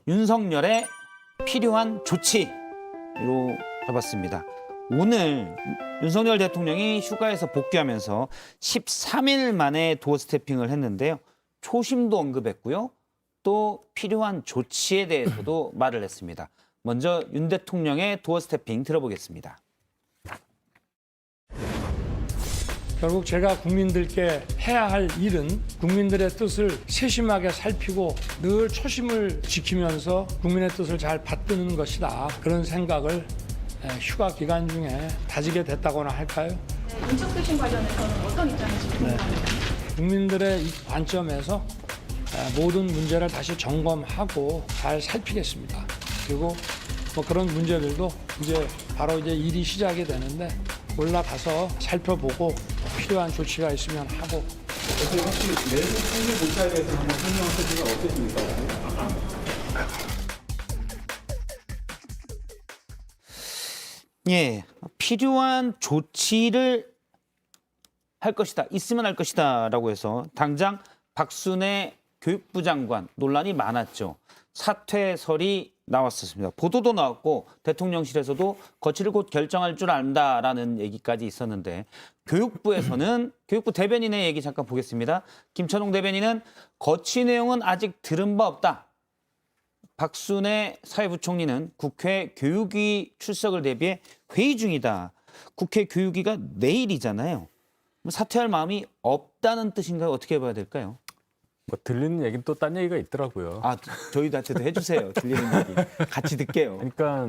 윤석열의 필요한 조치로 잡았습니다. 오늘 윤석열 대통령이 휴가에서 복귀하면서 13일 만에 도어 스태핑을 했는데요. 초심도 언급했고요. 또 필요한 조치에 대해서도 말을 했습니다. 먼저 윤 대통령의 도어 스태핑 들어보겠습니다. 결국 제가 국민들께 해야 할 일은 국민들의 뜻을 세심하게 살피고 늘 초심을 지키면서 국민의 뜻을 잘 받드는 것이다. 그런 생각을 휴가 기간 중에 다지게 됐다고나 할까요? 인적 표심 관련해서는 어떤 입장이신지 궁금합니다. 국민들의 이 관점에서 모든 문제를 다시 점검하고 잘 살피겠습니다. 그리고 뭐 그런 문제들도 바로 일이 시작이 되는데 올라가서 살펴보고 필요한 조치가 있으면 하고. 혹시 내부 총리 공사에 대해서 한번 설명을 해주시면 어떻습니까? 예, 필요한 조치를 할 것이다, 있으면 할 것이다라고 해서 당장 박순애 교육부 장관 논란이 많았죠. 사퇴설이 나왔었습니다. 보도도 나왔고 대통령실에서도 거취를 곧 결정할 줄 안다라는 얘기까지 있었는데 교육부에서는 교육부 대변인의 얘기 잠깐 보겠습니다. 김천홍 대변인은 거취 내용은 아직 들은 바 없다. 박순애 사회부총리는 국회 교육위 출석을 대비해 회의 중이다. 국회 교육위가 내일이잖아요. 사퇴할 마음이 없다는 뜻인가요? 어떻게 봐야 될까요? 뭐 들리는 얘기는 또 딴 얘기가 있더라고요. 아, 저희한테도 해주세요. 들리는 얘기. 같이 듣게요. 그러니까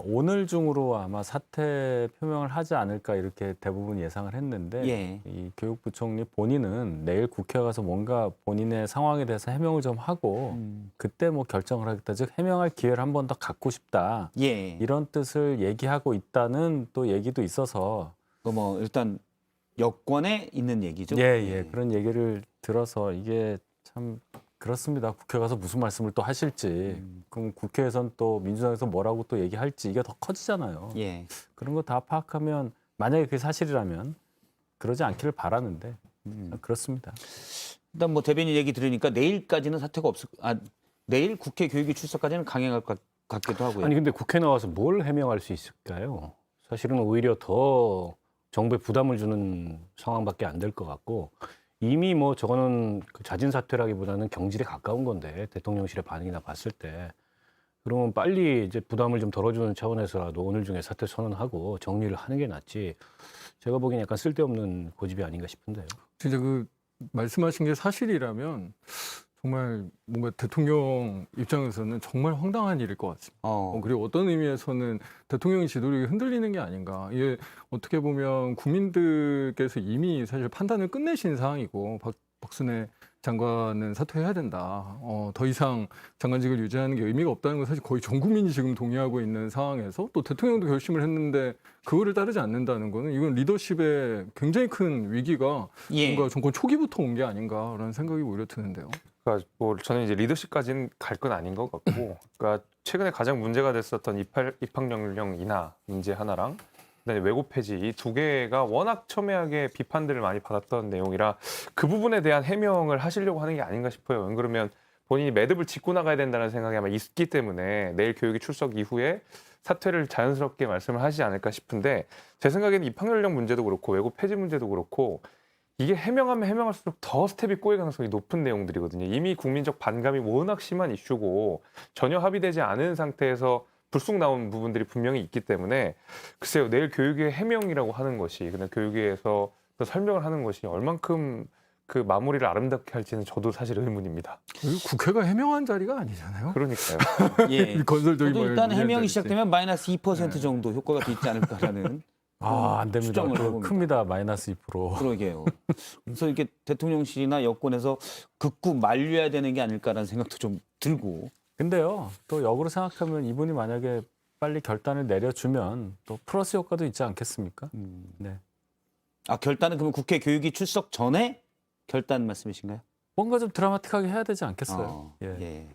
오늘 중으로 아마 사퇴 표명을 하지 않을까 이렇게 대부분 예상을 했는데 예. 이 교육부총리 본인은 내일 국회 가서 뭔가 본인의 상황에 대해서 해명을 좀 하고 그때 뭐 결정을 하겠다. 즉 해명할 기회를 한 번 더 갖고 싶다. 예. 이런 뜻을 얘기하고 있다는 또 얘기도 있어서 뭐 일단 여권에 있는 얘기죠. 예. 그런 얘기를 들어서 이게 참 그렇습니다. 국회 가서 무슨 말씀을 또 하실지 그럼 국회에선 또 민주당에서 뭐라고 또 얘기할지 이게 더 커지잖아요. 예. 그런 거 다 파악하면 만약에 그게 사실이라면 그러지 않기를 바라는데 그렇습니다. 일단 뭐 대변인 얘기 들으니까 내일까지는 사퇴가 없을. 내일 국회 교육위 출석까지는 강행할 것 같기도 하고요. 아니 근데 국회 나와서 뭘 해명할 수 있을까요? 사실은 오히려 더 정부에 부담을 주는 상황밖에 안 될 것 같고 이미 뭐 저거는 그 자진 사퇴라기보다는 경질에 가까운 건데 대통령실의 반응이나 봤을 때 그러면 빨리 이제 부담을 좀 덜어주는 차원에서라도 오늘 중에 사퇴 선언하고 정리를 하는 게 낫지. 제가 보기엔 약간 쓸데없는 고집이 아닌가 싶은데요. 진짜 그 말씀하신 게 사실이라면 정말 뭔가 대통령 입장에서는 정말 황당한 일일 것 같습니다. 그리고 어떤 의미에서는 대통령의 지도력이 흔들리는 게 아닌가. 이게 어떻게 보면 국민들께서 이미 사실 판단을 끝내신 상황이고 박순애 장관은 사퇴해야 된다. 더 이상 장관직을 유지하는 게 의미가 없다는 건 사실 거의 전 국민이 지금 동의하고 있는 상황에서 또 대통령도 결심을 했는데 그거를 따르지 않는다는 거는 이건 리더십에 굉장히 큰 위기가 예. 뭔가 정권 초기부터 온 게 아닌가라는 생각이 오히려 드는데요. 그러니까 뭐 저는 이제 리더십까지는 갈 건 아닌 것 같고, 그러니까 최근에 가장 문제가 됐었던 입학연령 인하 문제 하나랑 그다음에 외고 폐지 이 두 개가 워낙 첨예하게 비판들을 많이 받았던 내용이라 그 부분에 대한 해명을 하시려고 하는 게 아닌가 싶어요. 안 그러면 본인이 매듭을 짚고 나가야 된다는 생각이 아마 있기 때문에 내일 교육위 출석 이후에 사퇴를 자연스럽게 말씀을 하시지 않을까 싶은데 제 생각에는 입학연령 문제도 그렇고 외고 폐지 문제도 그렇고 이게 해명하면 해명할수록 더 스텝이 꼬일 가능성이 높은 내용들이거든요. 이미 국민적 반감이 워낙 심한 이슈고 전혀 합의되지 않은 상태에서 불쑥 나온 부분들이 분명히 있기 때문에 글쎄요. 내일 교육위의 해명이라고 하는 것이 그냥 교육위에서 또 설명을 하는 것이 얼만큼 그 마무리를 아름답게 할지는 저도 사실 의문입니다. 국회가 해명한 자리가 아니잖아요. 그러니까요. 예. 건설적인 저도 일단 뭐 해명이 자리지. 시작되면 마이너스 2% 정도 효과가 더 있지 않을까라는 안 됩니다. 추정을 그거 해봅니다. 큽니다. 마이너스 2%. 그러게요. 그래서 이렇게 대통령실이나 여권에서 극구 만류해야 되는 게 아닐까라는 생각도 좀 들고. 근데요, 또 역으로 생각하면 이분이 만약에 빨리 결단을 내려주면 또 플러스 효과도 있지 않겠습니까? 네. 결단은 그러면 국회 교육위 출석 전에 결단 말씀이신가요? 뭔가 좀 드라마틱하게 해야 되지 않겠어요? 예.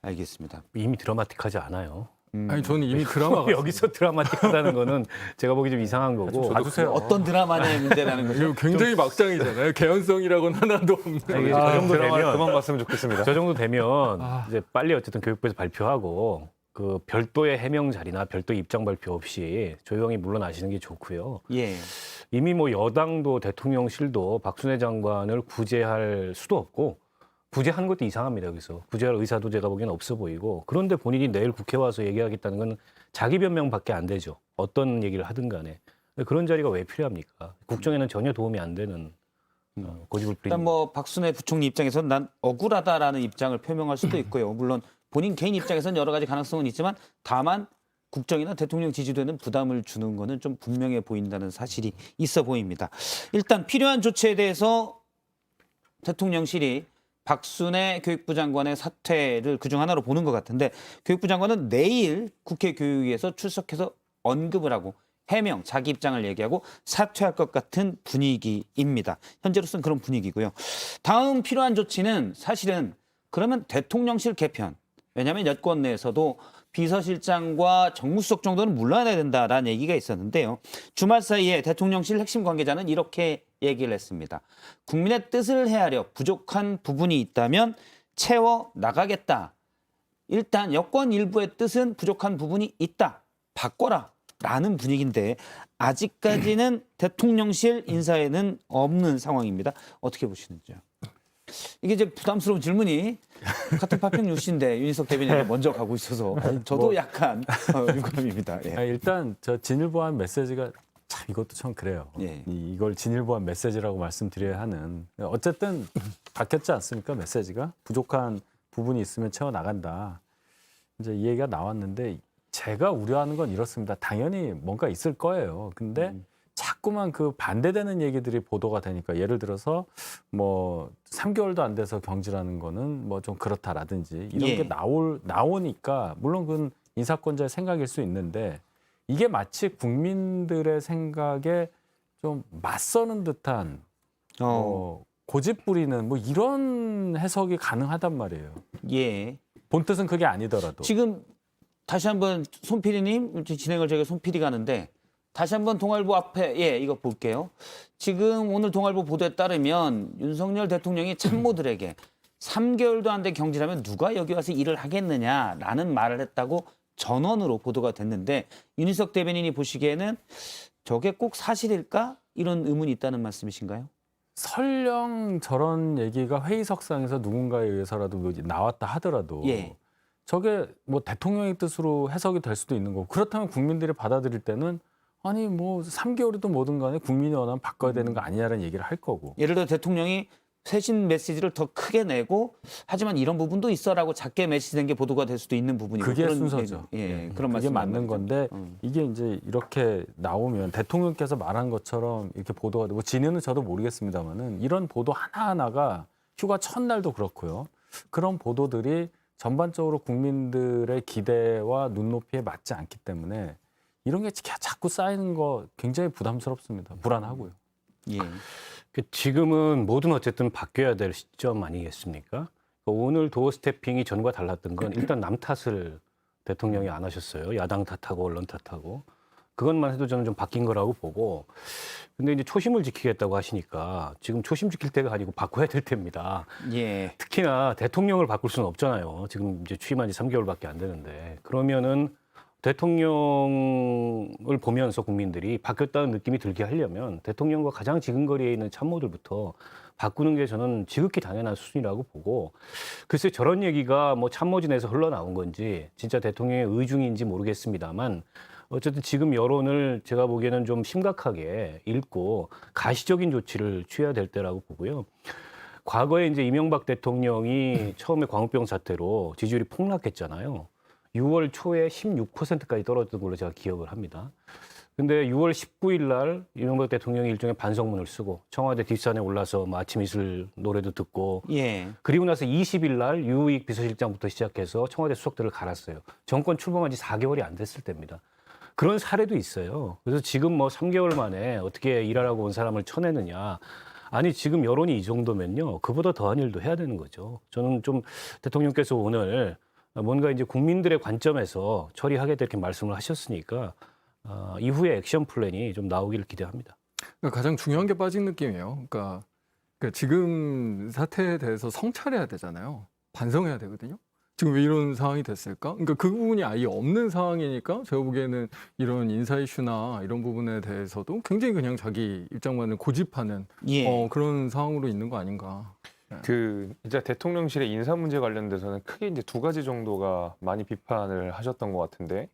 알겠습니다. 이미 드라마틱하지 않아요. 아니 저는 이미 드라마 같습니다. 여기서 드라마틱하다는 거는 제가 보기 좀 이상한 거고. 봐주세요. 어떤 드라마냐의 문제라는 거죠. 이거 굉장히 막장이잖아요. 개연성이라고는 하나도 없는. 이게 저 저 정도 드라마를 되면 그만 봤으면 좋겠습니다. 저 정도 되면 이제 빨리 어쨌든 교육부에서 발표하고 그 별도의 해명 자리나 별도의 입장 발표 없이 조용히 물러나시는 게 좋고요. 예. 이미 뭐 여당도 대통령실도 박순애 장관을 구제할 수도 없고 구제한 것도 이상합니다. 여기서 구제할 의사도 제가 보기엔 없어 보이고 그런데 본인이 내일 국회 와서 얘기하겠다는 건 자기 변명밖에 안 되죠. 어떤 얘기를 하든 간에. 그런 자리가 왜 필요합니까? 국정에는 전혀 도움이 안 되는 고집을 부리는 일단 뭐 박순애 부총리 입장에서는 난 억울하다라는 입장을 표명할 수도 있고요. 물론 본인 개인 입장에서는 여러 가지 가능성은 있지만 다만 국정이나 대통령 지지도에는 부담을 주는 거는 좀 분명해 보인다는 사실이 있어 보입니다. 일단 필요한 조치에 대해서 대통령실이 박순애 교육부 장관의 사퇴를 그중 하나로 보는 것 같은데 교육부 장관은 내일 국회 교육위에서 출석해서 언급을 하고 해명, 자기 입장을 얘기하고 사퇴할 것 같은 분위기입니다. 현재로서는 그런 분위기고요. 다음 필요한 조치는 사실은 그러면 대통령실 개편. 왜냐하면 여권 내에서도 비서실장과 정무수석 정도는 물러나야 된다라는 얘기가 있었는데요. 주말 사이에 대통령실 핵심 관계자는 이렇게 얘기를 했습니다. 국민의 뜻을 헤아려 부족한 부분이 있다면 채워 나가겠다. 일단 여권 일부의 뜻은 부족한 부분이 있다. 바꿔라. 라는 분위기인데 아직까지는 대통령실 인사에는 없는 상황입니다. 어떻게 보시는지요? 이게 이제 부담스러운 질문이 같은 파평 뉴스인데 윤희석 대변인이 먼저 가고 있어서 저도 약간 유감입니다. 예. 일단 저 진일보한 메시지가 참 이것도 참 그래요. 예. 이걸 진일보한 메시지라고 말씀드려야 하는. 어쨌든 바뀌었지 않습니까? 메시지가 부족한 부분이 있으면 채워 나간다. 이제 이 얘기가 나왔는데 제가 우려하는 건 이렇습니다. 당연히 뭔가 있을 거예요. 근데 자꾸만 그 반대되는 얘기들이 보도가 되니까 예를 들어서 뭐 3개월도 안 돼서 경질하는 거는 뭐 좀 그렇다라든지 이런 예. 게 나오니까 물론 그건 인사권자의 생각일 수 있는데 이게 마치 국민들의 생각에 좀 맞서는 듯한 고집 부리는 뭐 이런 해석이 가능하단 말이에요. 예. 본뜻은 그게 아니더라도. 지금 다시 한번 손 PD님 진행을 저희가 손 PD가 하는데 다시 한번 동아일보 앞에 이거 볼게요. 지금 오늘 동아일보 보도에 따르면 윤석열 대통령이 참모들에게 3개월도 안 돼 경질하면 누가 여기 와서 일을 하겠느냐라는 말을 했다고 전원으로 보도가 됐는데 윤희석 대변인이 보시기에는 저게 꼭 사실일까? 이런 의문이 있다는 말씀이신가요? 설령 저런 얘기가 회의석상에서 누군가에 의해서라도 나왔다 하더라도 예. 저게 뭐 대통령의 뜻으로 해석이 될 수도 있는 거고 그렇다면 국민들이 받아들일 때는 아니 뭐 3개월이든 뭐든 간에 국민이 원하면 바꿔야 되는 거 아니냐라는 얘기를 할 거고 예를 들어 대통령이 쇄신 메시지를 더 크게 내고 하지만 이런 부분도 있어라고 작게 메시지된 게 보도가 될 수도 있는 부분이고 그게 그런 순서죠. 예, 그런 그게 말씀 맞는 건데 이게 이제 이렇게 나오면 대통령께서 말한 것처럼 이렇게 보도가 되고 진위는 저도 모르겠습니다만은 이런 보도 하나하나가 휴가 첫날도 그렇고요. 그런 보도들이 전반적으로 국민들의 기대와 눈높이에 맞지 않기 때문에 이런 게 자꾸 쌓이는 거 굉장히 부담스럽습니다. 불안하고요. 예. 지금은 뭐든 어쨌든 바뀌어야 될 시점 아니겠습니까? 오늘 도어 스태핑이 전과 달랐던 건 일단 남 탓을 대통령이 안 하셨어요. 야당 탓하고 언론 탓하고. 그것만 해도 저는 좀 바뀐 거라고 보고. 근데 이제 초심을 지키겠다고 하시니까 지금 초심 지킬 때가 아니고 바꿔야 될 때입니다. 예. 특히나 대통령을 바꿀 수는 없잖아요. 지금 이제 취임한 지 3개월밖에 안 되는데. 그러면은 대통령을 보면서 국민들이 바뀌었다는 느낌이 들게 하려면 대통령과 가장 지근거리에 있는 참모들부터 바꾸는 게 저는 지극히 당연한 수준이라고 보고 글쎄 저런 얘기가 뭐 참모진에서 흘러나온 건지 진짜 대통령의 의중인지 모르겠습니다만 어쨌든 지금 여론을 제가 보기에는 좀 심각하게 읽고 가시적인 조치를 취해야 될 때라고 보고요. 과거에 이제 이명박 대통령이 처음에 광우병 사태로 지지율이 폭락했잖아요. 6월 초에 16%까지 떨어졌던 걸로 제가 기억을 합니다. 근데 6월 19일 날 이명박 대통령이 일종의 반성문을 쓰고 청와대 뒷산에 올라서 뭐 아침 이슬 노래도 듣고 예. 그리고 나서 20일 날 유익 비서실장부터 시작해서 청와대 수석들을 갈았어요. 정권 출범한 지 4개월이 안 됐을 때입니다. 그런 사례도 있어요. 그래서 지금 뭐 3개월 만에 어떻게 일하라고 온 사람을 쳐내느냐. 아니 지금 여론이 이 정도면요. 그보다 더한 일도 해야 되는 거죠. 저는 좀 대통령께서 오늘 뭔가 이제 국민들의 관점에서 처리하겠다 이렇게 말씀을 하셨으니까 이후에 액션 플랜이 좀 나오기를 기대합니다. 그러니까 가장 중요한 게 빠진 느낌이에요. 그러니까 지금 사태에 대해서 성찰해야 되잖아요. 반성해야 되거든요. 지금 왜 이런 상황이 됐을까? 그러니까 그 부분이 아예 없는 상황이니까 제가 보기에는 이런 인사 이슈나 이런 부분에 대해서도 굉장히 그냥 자기 입장만을 고집하는 예. 그런 상황으로 있는 거 아닌가. 그 이제 대통령실의 인사 문제 관련돼서는 크게 이제 두 가지 정도가 많이 비판을 하셨던 것 같은데,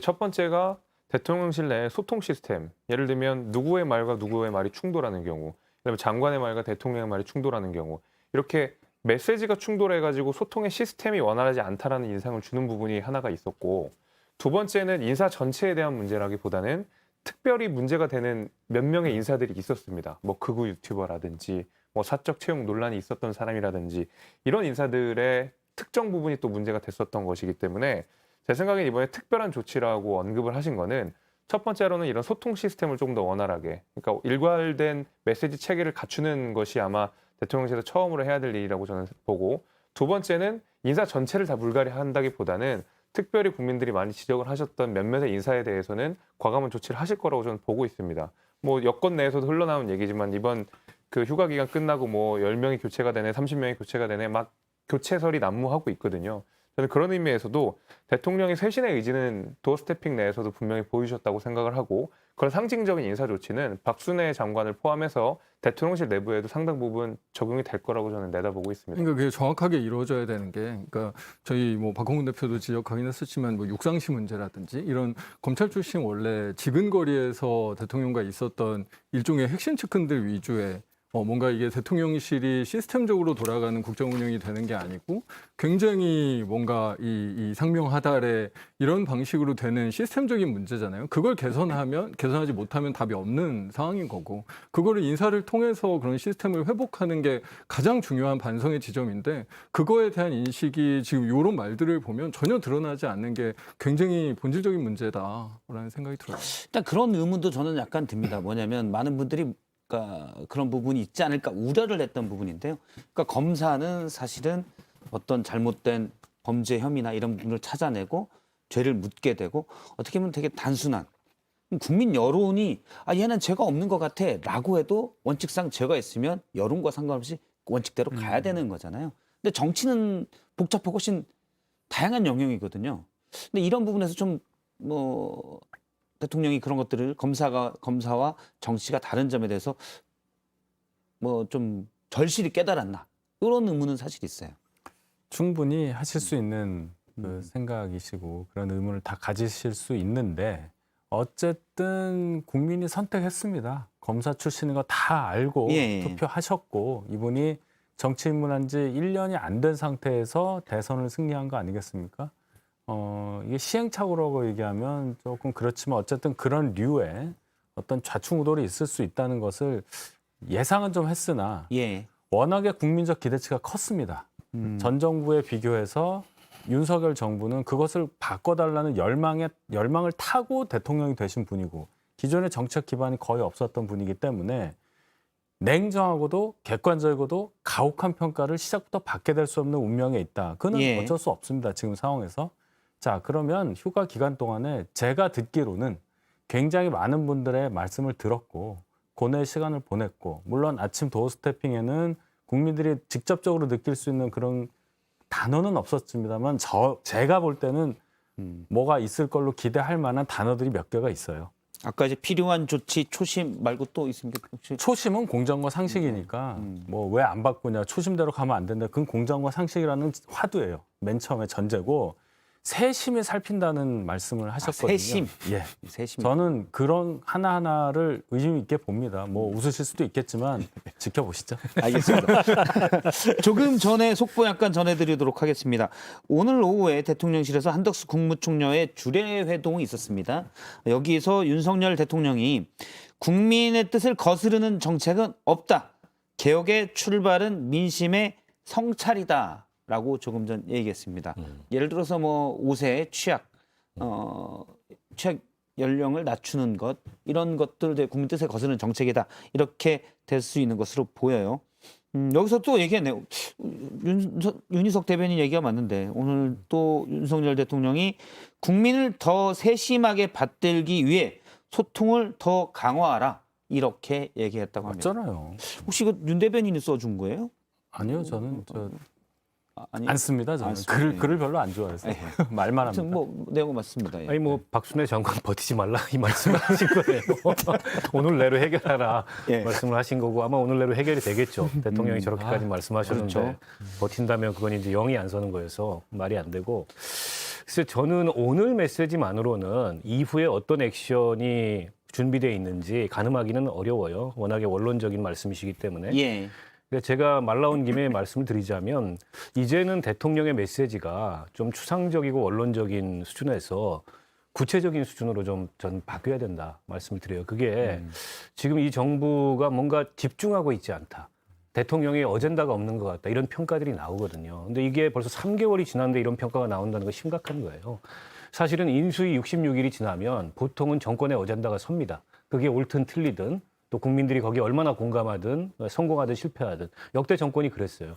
첫 번째가 대통령실 내 소통 시스템. 예를 들면 누구의 말과 누구의 말이 충돌하는 경우, 그다음에 장관의 말과 대통령의 말이 충돌하는 경우, 이렇게 메시지가 충돌해가지고 소통의 시스템이 원활하지 않다라는 인상을 주는 부분이 하나가 있었고, 두 번째는 인사 전체에 대한 문제라기보다는 특별히 문제가 되는 몇 명의 인사들이 있었습니다. 뭐 극우 유튜버라든지 뭐 사적 채용 논란이 있었던 사람이라든지 이런 인사들의 특정 부분이 또 문제가 됐었던 것이기 때문에 제 생각엔 이번에 특별한 조치라고 언급을 하신 거는 첫 번째로는 이런 소통 시스템을 조금 더 원활하게, 그러니까 일괄된 메시지 체계를 갖추는 것이 아마 대통령실에서 처음으로 해야 될 일이라고 저는 보고, 두 번째는 인사 전체를 다 물갈이 한다기보다는 특별히 국민들이 많이 지적을 하셨던 몇몇의 인사에 대해서는 과감한 조치를 하실 거라고 저는 보고 있습니다. 뭐 여권 내에서도 흘러나온 얘기지만 이번 그 휴가 기간 끝나고 뭐 10명이 교체가 되네, 30명이 교체가 되네, 막 교체설이 난무하고 있거든요. 저는 그런 의미에서도 대통령의 쇄신의 의지는 도어 스태핑 내에서도 분명히 보여주셨다고 생각을 하고, 그런 상징적인 인사 조치는 박순애 장관을 포함해서 대통령실 내부에도 상당 부분 적용이 될 거라고 저는 내다보고 있습니다. 그러니까 그게 정확하게 이루어져야 되는 게, 그러니까 저희 뭐 박홍근 대표도 지적하긴 했었지만 뭐 육상시 문제라든지 이런 검찰 출신 원래 지근거리에서 대통령과 있었던 일종의 핵심 측근들 위주의 뭔가 이게 대통령실이 시스템적으로 돌아가는 국정 운영이 되는 게 아니고 굉장히 뭔가 이 상명하달에 이런 방식으로 되는 시스템적인 문제잖아요. 그걸 개선하지 못하면 답이 없는 상황인 거고, 그거를 인사를 통해서 그런 시스템을 회복하는 게 가장 중요한 반성의 지점인데, 그거에 대한 인식이 지금 이런 말들을 보면 전혀 드러나지 않는 게 굉장히 본질적인 문제다라는 생각이 들어요. 일단 그런 의문도 저는 약간 듭니다. 뭐냐면 많은 분들이 그런 부분이 있지 않을까 우려를 했던 부분인데요. 그러니까 검사는 사실은 어떤 잘못된 범죄 혐의나 이런 부분을 찾아내고 죄를 묻게 되고, 어떻게 보면 되게 단순한 국민 여론이 얘는 죄가 없는 것 같아라고 해도 원칙상 죄가 있으면 여론과 상관없이 원칙대로 가야 되는 거잖아요. 근데 정치는 복잡하고 훨씬 다양한 영역이거든요. 근데 이런 부분에서 좀 대통령이 그런 것들을 검사와 정치가 다른 점에 대해서 좀 절실히 깨달았나, 이런 의문은 사실 있어요. 충분히 하실 수 있는 그 생각이시고 그런 의문을 다 가지실 수 있는데, 어쨌든 국민이 선택했습니다. 검사 출신인 거 다 알고 예. 투표하셨고, 이분이 정치 입문한 지 1년이 안 된 상태에서 대선을 승리한 거 아니겠습니까? 이게 시행착오라고 얘기하면 조금 그렇지만 어쨌든 그런 류의 어떤 좌충우돌이 있을 수 있다는 것을 예상은 좀 했으나 예. 워낙에 국민적 기대치가 컸습니다. 전 정부에 비교해서 윤석열 정부는 그것을 바꿔달라는 열망을 타고 대통령이 되신 분이고, 기존의 정책 기반이 거의 없었던 분이기 때문에 냉정하고도 객관적이고도 가혹한 평가를 시작부터 받게 될 수 없는 운명에 있다. 그건 예. 어쩔 수 없습니다. 지금 상황에서. 자, 그러면 휴가 기간 동안에 제가 듣기로는 굉장히 많은 분들의 말씀을 들었고 고뇌의 시간을 보냈고, 물론 아침 도어 스태핑에는 국민들이 직접적으로 느낄 수 있는 그런 단어는 없었습니다만 제가 볼 때는 뭐가 있을 걸로 기대할 만한 단어들이 몇 개가 있어요. 아까 이제 필요한 조치, 초심 말고 또 있습니까? 혹시? 초심은 공정과 상식이니까 뭐 왜 안 바꾸냐, 초심대로 가면 안 된다. 그건 공정과 상식이라는 화두예요. 맨 처음에 전제고, 세심히 살핀다는 말씀을 하셨거든요. 세심. 예. 세심. 저는 그런 하나하나를 의심 있게 봅니다. 뭐 웃으실 수도 있겠지만 지켜보시죠. 알겠습니다. 조금 전에 속보 약간 전해드리도록 하겠습니다. 오늘 오후에 대통령실에서 한덕수 국무총리의 주례회동이 있었습니다. 여기에서 윤석열 대통령이 국민의 뜻을 거스르는 정책은 없다. 개혁의 출발은 민심의 성찰이다. 라고 조금 전 얘기했습니다. 예를 들어서 뭐 5세 취약 연령을 낮추는 것, 이런 것들 국민 뜻에 거스르는 정책이다, 이렇게 될 수 있는 것으로 보여요. 여기서 또 얘기했네요. 윤희석 대변인 얘기가 맞는데 오늘 또 윤석열 대통령이 국민을 더 세심하게 받들기 위해 소통을 더 강화하라 이렇게 얘기했다고 합니다. 맞잖아요. 혹시 이거 윤 대변인이 써준 거예요? 아니요, 저는 아니, 안 씁니다. 저는 안 써요. 글을 별로 안 좋아해서 예. 말만 아무튼 합니다. 뭐 내용 맞습니다. 예. 아니 뭐 박순애 장관 버티지 말라 이 말씀을 하신 거예요. 오늘 내로 해결하라 예. 말씀을 하신 거고 아마 오늘 내로 해결이 되겠죠. 대통령이 저렇게까지 말씀하셨는데 그렇죠. 버틴다면 그건 이제 영이 안 서는 거여서 말이 안 되고. 그래서 저는 오늘 메시지만으로는 이후에 어떤 액션이 준비되어 있는지 가늠하기는 어려워요. 워낙에 원론적인 말씀이시기 때문에. 예. 그러니까 제가 말 나온 김에 말씀을 드리자면 이제는 대통령의 메시지가 좀 추상적이고 원론적인 수준에서 구체적인 수준으로 좀 전 바뀌어야 된다 말씀을 드려요. 그게 지금 이 정부가 뭔가 집중하고 있지 않다. 대통령의 어젠다가 없는 것 같다. 이런 평가들이 나오거든요. 근데 이게 벌써 3개월이 지났는데 이런 평가가 나온다는 건 심각한 거예요. 사실은 인수위 66일이 지나면 보통은 정권의 어젠다가 섭니다. 그게 옳든 틀리든 또 국민들이 거기에 얼마나 공감하든 성공하든 실패하든 역대 정권이 그랬어요.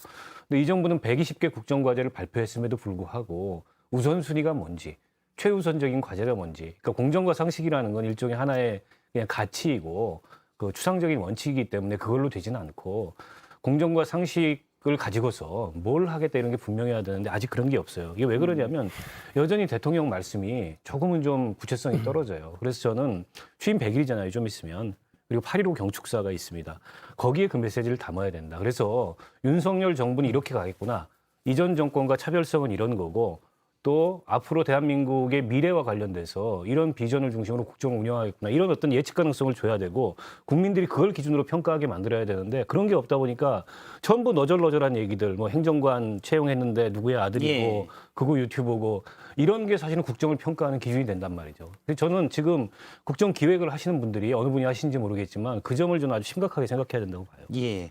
근데 이 정부는 120개 국정과제를 발표했음에도 불구하고 우선순위가 뭔지 최우선적인 과제가 뭔지 그러니까 공정과 상식이라는 건 일종의 하나의 그냥 가치이고 그 추상적인 원칙이기 때문에 그걸로 되지는 않고 공정과 상식을 가지고서 뭘 하겠다 이런 게 분명해야 되는데 아직 그런 게 없어요. 이게 왜 그러냐면 여전히 대통령 말씀이 조금은 좀 구체성이 떨어져요. 그래서 저는 취임 100일이잖아요. 좀 있으면. 그리고 8.15 경축사가 있습니다. 거기에 그 메시지를 담아야 된다. 그래서 윤석열 정부는 이렇게 가겠구나. 이전 정권과 차별성은 이런 거고 또 앞으로 대한민국의 미래와 관련돼서 이런 비전을 중심으로 국정을 운영하겠구나. 이런 어떤 예측 가능성을 줘야 되고 국민들이 그걸 기준으로 평가하게 만들어야 되는데 그런 게 없다 보니까 전부 너절너절한 얘기들 뭐 행정관 채용했는데 누구의 아들이고 예. 그거 유튜브고 이런 게 사실은 국정을 평가하는 기준이 된단 말이죠. 근데 저는 지금 국정 기획을 하시는 분들이 어느 분이 하시는지 모르겠지만 그 점을 좀 아주 심각하게 생각해야 된다고 봐요. 예,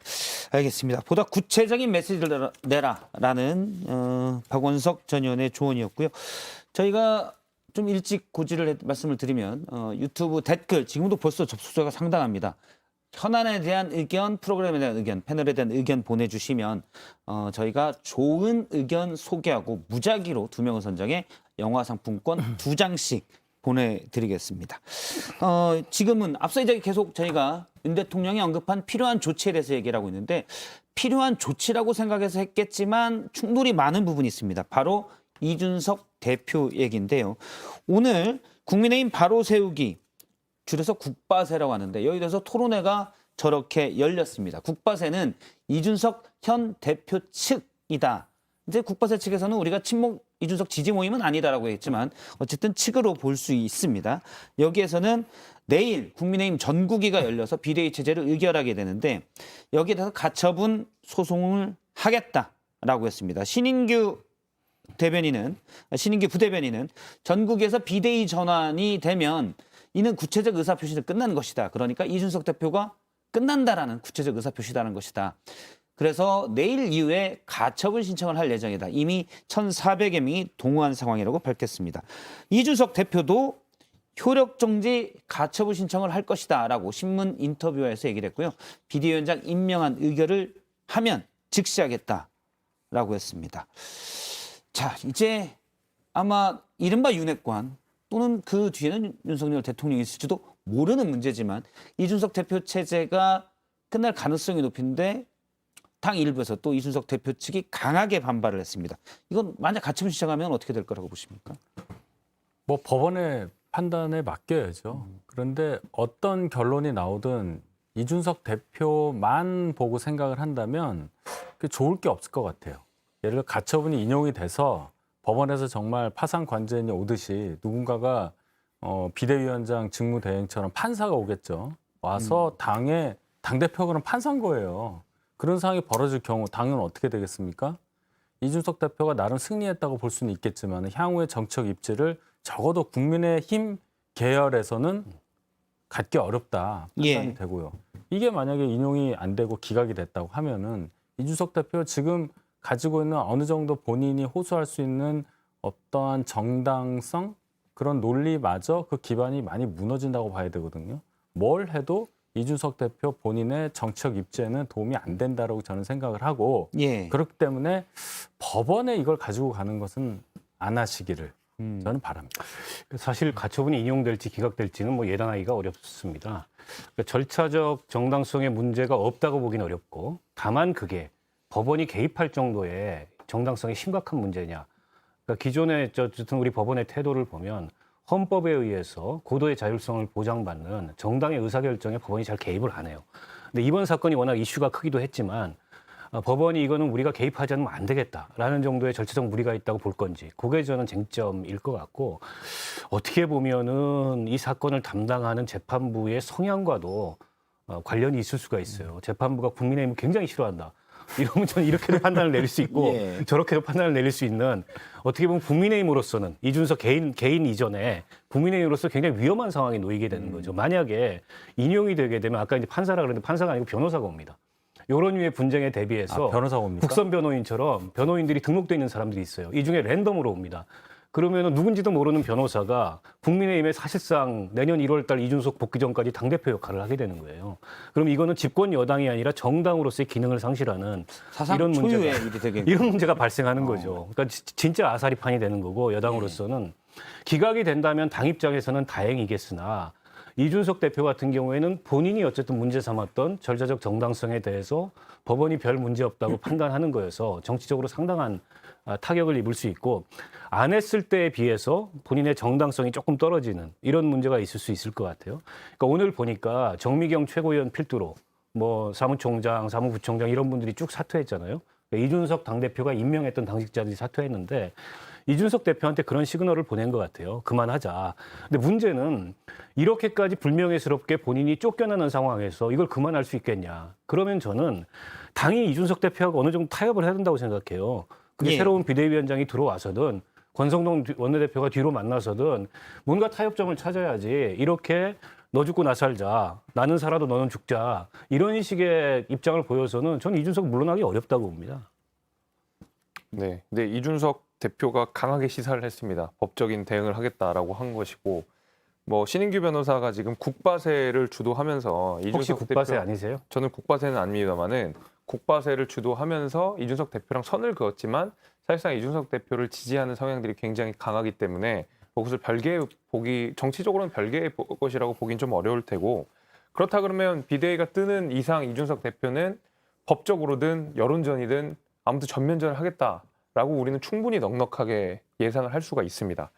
알겠습니다. 보다 구체적인 메시지를 내라라는 박원석 전 의원의 조언이었고요. 저희가 좀 일찍 고지를 말씀을 드리면 유튜브 댓글 지금도 벌써 접속자가 상당합니다. 현안에 대한 의견, 프로그램에 대한 의견, 패널에 대한 의견 보내주시면 저희가 좋은 의견 소개하고 무작위로 2명을 선정해 영화 상품권 2장씩 보내드리겠습니다. 지금은 앞서 이제 계속 저희가 윤 대통령이 언급한 필요한 조치에 대해서 얘기를 하고 있는데 필요한 조치라고 생각해서 했겠지만 충돌이 많은 부분이 있습니다. 바로 이준석 대표 얘기인데요. 오늘 국민의힘 바로 세우기 줄여서 국바세라고 하는데 여기 대해서 토론회가 저렇게 열렸습니다. 국바세는 이준석 현 대표 측이다. 이제 국바세 측에서는 우리가 친목 이준석 지지 모임은 아니다라고 했지만 어쨌든 측으로 볼 수 있습니다. 여기에서는 내일 국민의힘 전국위가 열려서 비대위 체제를 의결하게 되는데 여기에 대해서 가처분 소송을 하겠다라고 했습니다. 신인규 부대변인은 전국에서 비대위 전환이 되면 이는 구체적 의사표시는 끝난 것이다. 그러니까 이준석 대표가 끝난다라는 구체적 의사표시다는 것이다. 그래서 내일 이후에 가처분 신청을 할 예정이다. 이미 1,400여 명이 동의한 상황이라고 밝혔습니다. 이준석 대표도 효력정지 가처분 신청을 할 것이다 라고 신문 인터뷰에서 얘기를 했고요. 비대위원장 임명한 의결을 하면 즉시하겠다라고 했습니다. 자, 이제 아마 이른바 윤핵관 또는 그 뒤에는 윤석열 대통령이 있을지도 모르는 문제지만 이준석 대표 체제가 끝날 가능성이 높은데 당 일부에서 또 이준석 대표 측이 강하게 반발을 했습니다. 이건 만약 가처분 신청하면 어떻게 될 거라고 보십니까? 뭐 법원의 판단에 맡겨야죠. 그런데 어떤 결론이 나오든 이준석 대표만 보고 생각을 한다면 그 좋을 게 없을 것 같아요. 예를 들어 가처분이 인용이 돼서 법원에서 정말 파상 관제인이 오듯이 누군가가 비대위원장 직무대행처럼 판사가 오겠죠. 와서 당대표가 그럼 판사인 거예요. 그런 상황이 벌어질 경우 당연히 어떻게 되겠습니까? 이준석 대표가 나름 승리했다고 볼 수는 있겠지만 향후의 정책 입지를 적어도 국민의힘 계열에서는 갖기 어렵다 판단이 되고요. 이게 만약에 인용이 안 되고 기각이 됐다고 하면은 이준석 대표 지금 가지고 있는 어느 정도 본인이 호소할 수 있는 어떠한 정당성 그런 논리마저 그 기반이 많이 무너진다고 봐야 되거든요. 뭘 해도 이준석 대표 본인의 정치적 입지에는 도움이 안 된다라고 저는 생각을 하고 예. 그렇기 때문에 법원에 이걸 가지고 가는 것은 안 하시기를 저는 바랍니다. 사실 가처분이 인용될지 기각될지는 뭐 예단하기가 어렵습니다. 그러니까 절차적 정당성의 문제가 없다고 보긴 어렵고 다만 그게 법원이 개입할 정도의 정당성이 심각한 문제냐. 그러니까 기존의 어쨌든 우리 법원의 태도를 보면 헌법에 의해서 고도의 자율성을 보장받는 정당의 의사결정에 법원이 잘 개입을 안 해요. 근데 이번 사건이 워낙 이슈가 크기도 했지만 법원이 이거는 우리가 개입하지 않으면 안 되겠다라는 정도의 절차적 무리가 있다고 볼 건지 그게 저는 쟁점일 것 같고 어떻게 보면은 이 사건을 담당하는 재판부의 성향과도 관련이 있을 수가 있어요. 재판부가 국민의힘을 굉장히 싫어한다. 이러면 저는 이렇게도 판단을 내릴 수 있고 예. 저렇게도 판단을 내릴 수 있는 어떻게 보면 국민의힘으로서는 이준석 개인 이전에 국민의힘으로서 굉장히 위험한 상황에 놓이게 되는 거죠. 만약에 인용이 되게 되면 아까 이제 판사라 그랬는데 판사가 아니고 변호사가 옵니다. 이런 류의 분쟁에 대비해서 변호사가 옵니까? 국선 변호인처럼 변호인들이 등록돼 있는 사람들이 있어요. 이 중에 랜덤으로 옵니다. 그러면 누군지도 모르는 변호사가 국민의힘에 사실상 내년 1월 달 이준석 복귀 전까지 당대표 역할을 하게 되는 거예요. 그럼 이거는 집권 여당이 아니라 정당으로서의 기능을 상실하는 사상 이런 초유의 문제가 일이 되겠네요. 이런 문제가 발생하는 거죠. 그러니까 진짜 아사리판이 되는 거고 여당으로서는 기각이 된다면 당 입장에서는 다행이겠으나 이준석 대표 같은 경우에는 본인이 어쨌든 문제 삼았던 절차적 정당성에 대해서 법원이 별 문제 없다고 판단하는 거여서 정치적으로 상당한 타격을 입을 수 있고 안 했을 때에 비해서 본인의 정당성이 조금 떨어지는 이런 문제가 있을 수 있을 것 같아요. 그러니까 오늘 보니까 정미경 최고위원 필두로 뭐 사무총장, 사무부총장 이런 분들이 쭉 사퇴했잖아요. 그러니까 이준석 당대표가 임명했던 당직자들이 사퇴했는데 이준석 대표한테 그런 시그널을 보낸 것 같아요. 그만하자. 근데 문제는 이렇게까지 불명예스럽게 본인이 쫓겨나는 상황에서 이걸 그만할 수 있겠냐. 그러면 저는 당이 이준석 대표하고 어느 정도 타협을 해야 된다고 생각해요. 그게 예. 새로운 비대위원장이 들어와서든 권성동 원내대표가 뒤로 만나서든 뭔가 타협점을 찾아야지 이렇게 너 죽고 나 살자. 나는 살아도 너는 죽자. 이런 식의 입장을 보여서는 저는 이준석 물러나기 어렵다고 봅니다. 네, 근데 이준석 대표가 강하게 시사를 했습니다. 법적인 대응을 하겠다라고 한 것이고, 뭐 신인규 변호사가 지금 국바세를 주도하면서 혹시 이준석 국바세 대표, 아니세요? 저는 국바세는 아닙니다만은 국바세를 주도하면서 이준석 대표랑 선을 그었지만 사실상 이준석 대표를 지지하는 성향들이 굉장히 강하기 때문에 그것을 별개의 정치적으로는 별개의 것이라고 보긴 좀 어려울 테고 그렇다 그러면 비대위가 뜨는 이상 이준석 대표는 법적으로든 여론전이든 아무튼 전면전을 하겠다라고 우리는 충분히 넉넉하게 예상을 할 수가 있습니다.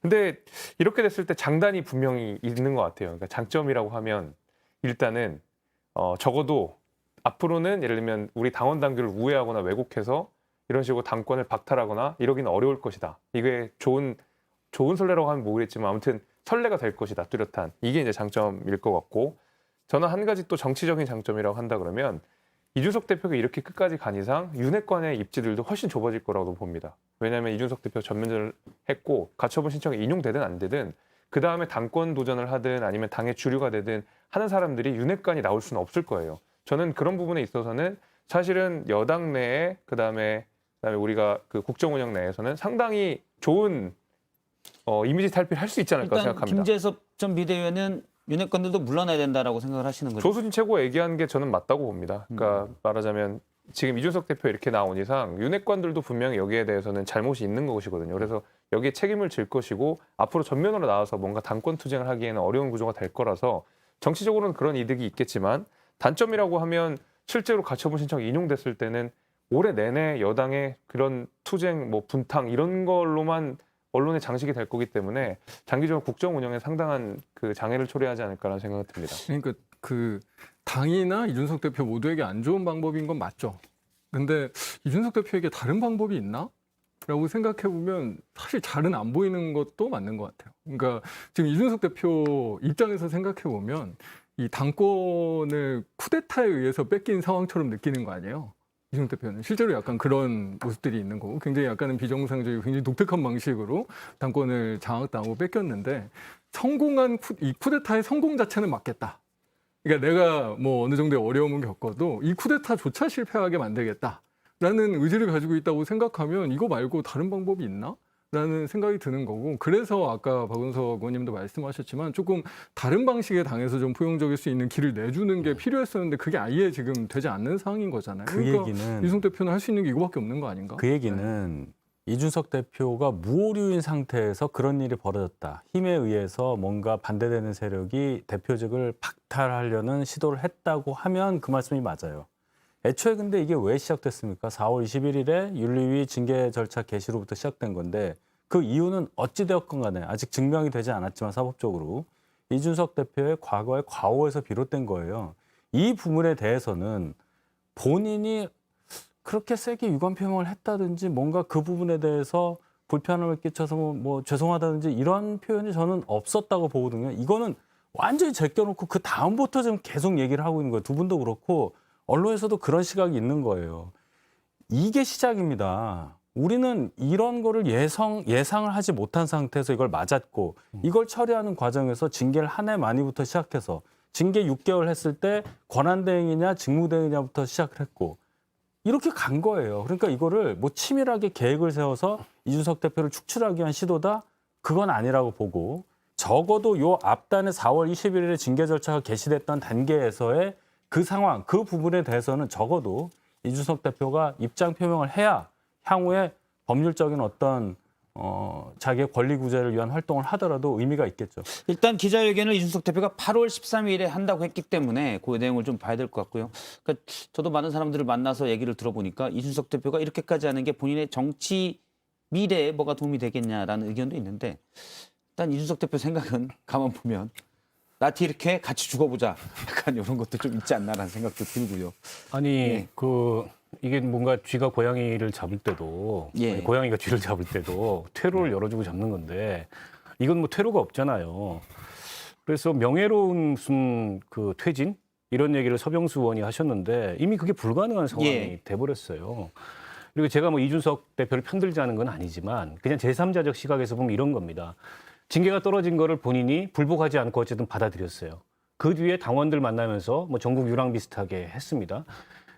근데 이렇게 됐을 때 장단이 분명히 있는 것 같아요. 그러니까 장점이라고 하면 일단은 적어도 앞으로는 예를 들면 우리 당원 당규를 우회하거나 왜곡해서 이런 식으로 당권을 박탈하거나 이러기는 어려울 것이다. 이게 좋은 선례라고 하면 모르겠지만 아무튼 선례가 될 것이다. 뚜렷한. 이게 이제 장점일 것 같고 저는 한 가지 또 정치적인 장점이라고 한다 그러면 이준석 대표가 이렇게 끝까지 간 이상 윤핵관의 입지들도 훨씬 좁아질 거라고 봅니다. 왜냐하면 이준석 대표 전면전을 했고 가처분 신청이 인용되든 안 되든 그 다음에 당권 도전을 하든 아니면 당의 주류가 되든 하는 사람들이 윤핵관이 나올 수는 없을 거예요. 저는 그런 부분에 있어서는 사실은 여당 내에 그다음에 우리가 그 국정 운영 내에서는 상당히 좋은 이미지 탈피를 할 수 있지 않을까 일단 생각합니다. 김재섭 전 비대위원은 윤핵관들도 물러나야 된다라고 생각을 하시는 거죠. 조수진 최고 얘기한 게 저는 맞다고 봅니다. 그러니까 말하자면 지금 이준석 대표 이렇게 나온 이상 윤핵관들도 분명히 여기에 대해서는 잘못이 있는 것이거든요. 그래서 여기에 책임을 질 것이고 앞으로 전면으로 나와서 뭔가 당권 투쟁을 하기에는 어려운 구조가 될 거라서 정치적으로는 그런 이득이 있겠지만 단점이라고 하면 실제로 가처분 신청이 인용됐을 때는 올해 내내 여당의 그런 투쟁, 뭐 분탕 이런 걸로만 언론의 장식이 될 거기 때문에 장기적으로 국정 운영에 상당한 그 장애를 초래하지 않을까라는 생각이 듭니다. 그러니까 그 당이나 이준석 대표 모두에게 안 좋은 방법인 건 맞죠. 근데 이준석 대표에게 다른 방법이 있나? 라고 생각해 보면 사실 잘은 안 보이는 것도 맞는 것 같아요. 그러니까 지금 이준석 대표 입장에서 생각해 보면 이 당권을 쿠데타에 의해서 뺏긴 상황처럼 느끼는 거 아니에요. 이준석 대표는 실제로 약간 그런 모습들이 있는 거고 굉장히 약간은 비정상적이고 굉장히 독특한 방식으로 당권을 장악당하고 뺏겼는데 성공한 이 쿠데타의 성공 자체는 맞겠다. 그러니까 내가 뭐 어느 정도의 어려움을 겪어도 이 쿠데타조차 실패하게 만들겠다라는 의지를 가지고 있다고 생각하면 이거 말고 다른 방법이 있나? 라는 생각이 드는 거고 그래서 아까 박은석 의원님도 말씀하셨지만 조금 다른 방식의 당에서 좀 포용적일 수 있는 길을 내주는 게 필요했었는데 그게 아예 지금 되지 않는 상황인 거잖아요. 그 그러니까 얘기는 이준석 대표는 할 수 있는 게 이거밖에 없는 거 아닌가? 그 얘기는 이준석 대표가 무오류인 상태에서 그런 일이 벌어졌다. 힘에 의해서 뭔가 반대되는 세력이 대표직을 박탈하려는 시도를 했다고 하면 그 말씀이 맞아요. 애초에 근데 이게 왜 시작됐습니까? 4월 21일에 윤리위 징계 절차 개시로부터 시작된 건데 그 이유는 어찌되었건 간에 아직 증명이 되지 않았지만 사법적으로 이준석 대표의 과거의 과오에서 비롯된 거예요. 이 부분에 대해서는 본인이 그렇게 세게 유감 표명을 했다든지 뭔가 그 부분에 대해서 불편함을 끼쳐서 뭐 죄송하다든지 이런 표현이 저는 없었다고 보거든요. 이거는 완전히 제껴놓고 그 다음부터 좀 계속 얘기를 하고 있는 거예요. 두 분도 그렇고 언론에서도 그런 시각이 있는 거예요. 이게 시작입니다. 우리는 이런 거를 예상을 하지 못한 상태에서 이걸 맞았고 이걸 처리하는 과정에서 징계를 한 해 만이부터 시작해서 징계 6개월 했을 때 권한대행이냐 직무대행이냐부터 시작을 했고 이렇게 간 거예요. 그러니까 이거를 뭐 치밀하게 계획을 세워서 이준석 대표를 축출하기 위한 시도다? 그건 아니라고 보고 적어도 요 앞단에 4월 21일에 징계 절차가 개시됐던 단계에서의 그 상황, 그 부분에 대해서는 적어도 이준석 대표가 입장 표명을 해야 향후에 법률적인 어떤 자기의 권리 구제를 위한 활동을 하더라도 의미가 있겠죠. 일단 기자회견을 이준석 대표가 8월 13일에 한다고 했기 때문에 그 내용을 좀 봐야 될 것 같고요. 그러니까 저도 많은 사람들을 만나서 얘기를 들어보니까 이준석 대표가 이렇게까지 하는 게 본인의 정치 미래에 뭐가 도움이 되겠냐라는 의견도 있는데 일단 이준석 대표 생각은 가만 보면 나티 이렇게 같이 죽어보자 약간 이런 것도 좀 있지 않나라는 생각도 들고요. 아니 예. 이게 뭔가 쥐가 고양이를 잡을 때도 예. 아니, 고양이가 쥐를 잡을 때도 퇴로를 열어주고 잡는 건데 이건 뭐 퇴로가 없잖아요. 그래서 명예로운 무슨 그 퇴진 이런 얘기를 서병수 의원이 하셨는데 이미 그게 불가능한 상황이 예. 돼버렸어요. 그리고 제가 뭐 이준석 대표를 편들자는 건 아니지만 그냥 제3자적 시각에서 보면 이런 겁니다. 징계가 떨어진 거를 본인이 불복하지 않고 어쨌든 받아들였어요. 그 뒤에 당원들 만나면서 뭐 전국 유랑 비슷하게 했습니다.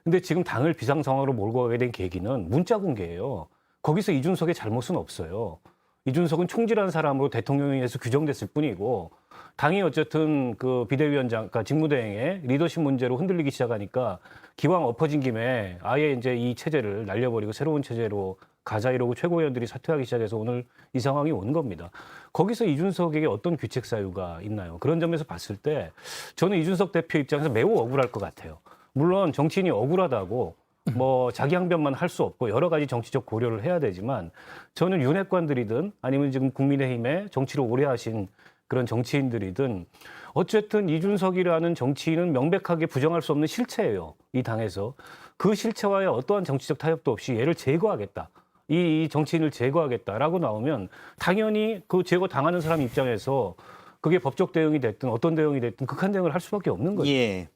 근데 지금 당을 비상 상황으로 몰고 가게 된 계기는 문자 공개예요. 거기서 이준석의 잘못은 없어요. 이준석은 총질한 사람으로 대통령에 의해서 규정됐을 뿐이고 당이 어쨌든 그 비대위원장, 그러니까 직무대행의 리더십 문제로 흔들리기 시작하니까 기왕 엎어진 김에 아예 이제 이 체제를 날려버리고 새로운 체제로 가자 이러고 최고위원들이 사퇴하기 시작해서 오늘 이 상황이 온 겁니다. 거기서 이준석에게 어떤 규책 사유가 있나요? 그런 점에서 봤을 때 저는 이준석 대표 입장에서 매우 억울할 것 같아요. 물론 정치인이 억울하다고 뭐 자기 항변만 할 수 없고 여러 가지 정치적 고려를 해야 되지만 저는 윤핵관들이든 아니면 지금 국민의힘에 정치를 오래 하신 그런 정치인들이든 어쨌든 이준석이라는 정치인은 명백하게 부정할 수 없는 실체예요. 이 당에서. 그 실체와의 어떠한 정치적 타협도 없이 얘를 제거하겠다. 이 정치인을 제거하겠다라고 나오면 당연히 그 제거 당하는 사람 입장에서 그게 법적 대응이 됐든 어떤 대응이 됐든 극한 대응을 할 수밖에 없는 거죠. 예.